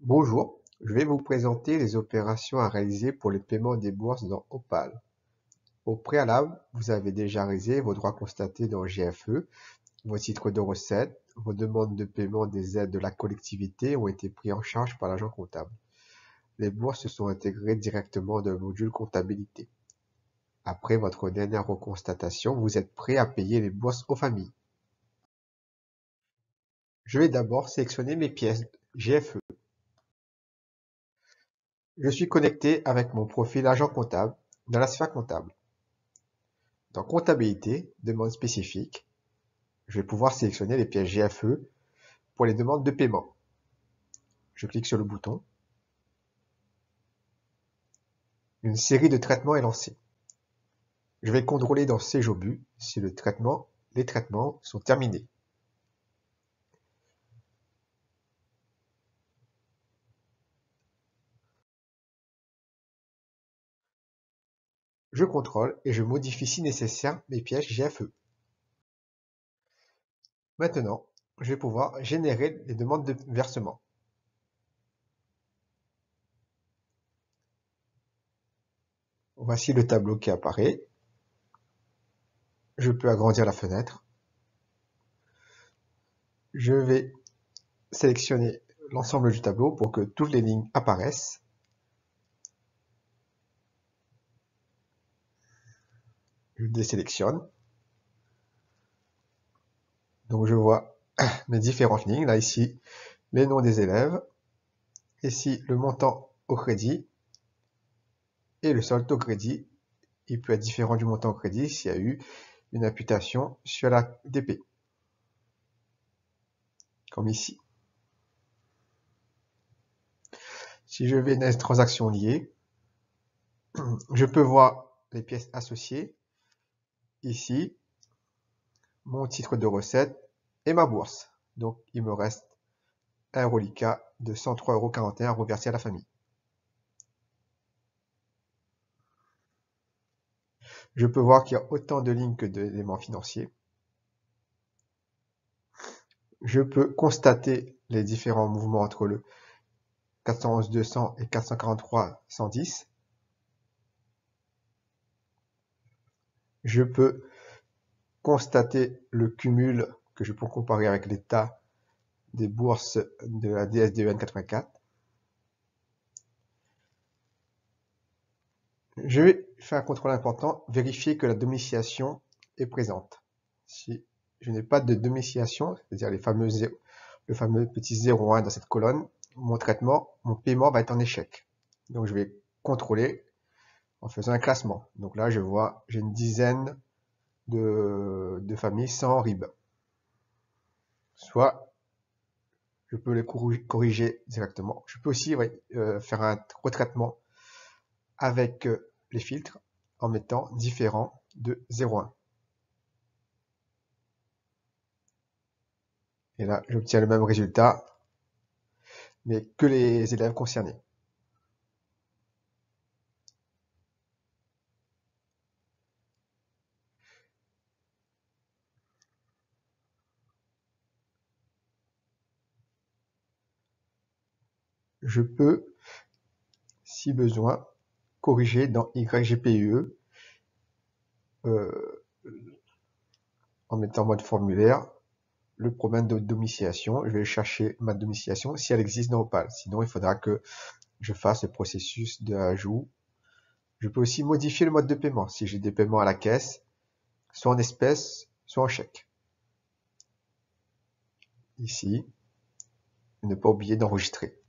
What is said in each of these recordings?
Bonjour, je vais vous présenter les opérations à réaliser pour le paiement des bourses dans Opal. Au préalable, vous avez déjà réalisé vos droits constatés dans GFE, vos titres de recettes, vos demandes de paiement des aides de la collectivité ont été pris en charge par l'agent comptable. Les bourses sont intégrées directement dans le module comptabilité. Après votre dernière reconstatation, vous êtes prêt à payer les bourses aux familles. Je vais d'abord sélectionner mes pièces GFE. Je suis connecté avec mon profil agent comptable dans la sphère comptable. Dans Comptabilité, demande spécifique, je vais pouvoir sélectionner les pièces GFE pour les demandes de paiement. Je clique sur le bouton. Une série de traitements est lancée. Je vais contrôler dans Séjobu si les traitements sont terminés. Je contrôle et je modifie si nécessaire mes pièces GFE. Maintenant, je vais pouvoir générer les demandes de versement. Voici le tableau qui apparaît. Je peux agrandir la fenêtre. Je vais sélectionner l'ensemble du tableau pour que toutes les lignes apparaissent. Je désélectionne. Donc je vois mes différentes lignes. Là, ici, les noms des élèves. Ici, le montant au crédit. Et le solde au crédit. Il peut être différent du montant au crédit s'il y a eu une imputation sur la DP. Comme ici. Si je vais dans les transactions liées, je peux voir les pièces associées. Ici, mon titre de recette et ma bourse. Donc, il me reste un reliquat de 103,41 € à reverser à la famille. Je peux voir qu'il y a autant de lignes que d'éléments financiers. Je peux constater les différents mouvements entre le 411-200 et 443-110. Je peux constater le cumul que je peux comparer avec l'état des bourses de la DSDEN 84. Je vais faire un contrôle important, vérifier que la domiciliation est présente. Si je n'ai pas de domiciliation, c'est-à-dire le fameux petit 0,1 dans cette colonne, mon paiement va être en échec. Donc je vais contrôler en faisant un classement. Donc là, je vois, j'ai une dizaine de familles sans RIB. Soit je peux les corriger directement. Je peux aussi faire un retraitement avec les filtres en mettant différent de 0,1. Et là, j'obtiens le même résultat, mais que les élèves concernés. Je peux, si besoin, corriger dans YGPUE en mettant en mode formulaire le problème de domiciliation. Je vais chercher ma domiciliation si elle existe dans Opal. Sinon, il faudra que je fasse le processus d'ajout. Je peux aussi modifier le mode de paiement si j'ai des paiements à la caisse, soit en espèces, soit en chèque. Ici, ne pas oublier d'enregistrer.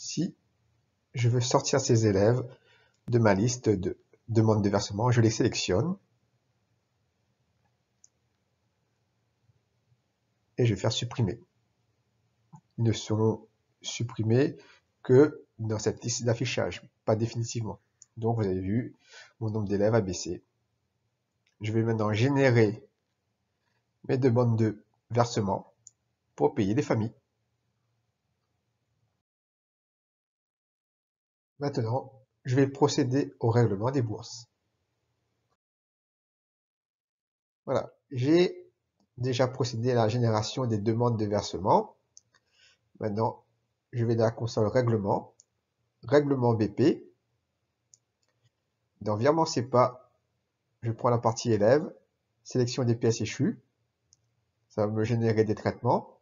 Si je veux sortir ces élèves de ma liste de demandes de versement, je les sélectionne et je vais faire supprimer. Ils ne seront supprimés que dans cette liste d'affichage, pas définitivement. Donc vous avez vu, mon nombre d'élèves a baissé. Je vais maintenant générer mes demandes de versement pour payer les familles. Maintenant, je vais procéder au règlement des bourses. Voilà, j'ai déjà procédé à la génération des demandes de versement. Maintenant, je vais dans la console règlement, règlement BP. Dans virement CEPA, je prends la partie élève, sélection des pièces échues. Ça va me générer des traitements.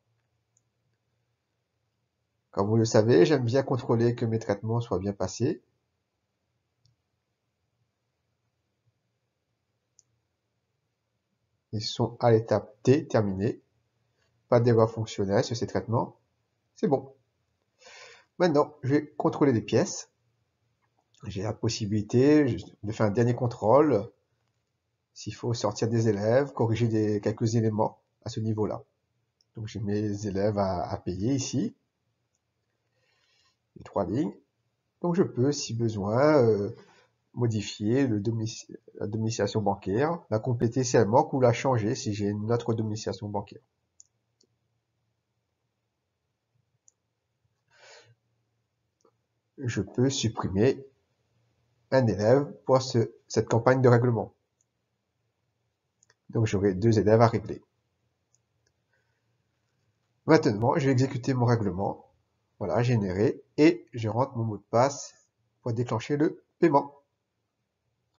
Comme vous le savez, j'aime bien contrôler que mes traitements soient bien passés. Ils sont à l'étape T, terminée. Pas d'erreur fonctionnelle sur ces traitements. C'est bon. Maintenant, je vais contrôler les pièces. J'ai la possibilité de faire un dernier contrôle. S'il faut sortir des élèves, corriger quelques éléments à ce niveau-là. Donc j'ai mes élèves à payer ici. Les 3 lignes. Donc je peux, si besoin, modifier la domiciliation bancaire, la compléter si elle manque ou la changer si j'ai une autre domiciliation bancaire. Je peux supprimer un élève pour cette campagne de règlement. Donc j'aurai 2 élèves à régler. Maintenant, je vais exécuter mon règlement. Voilà, généré. Et je rentre mon mot de passe pour déclencher le paiement.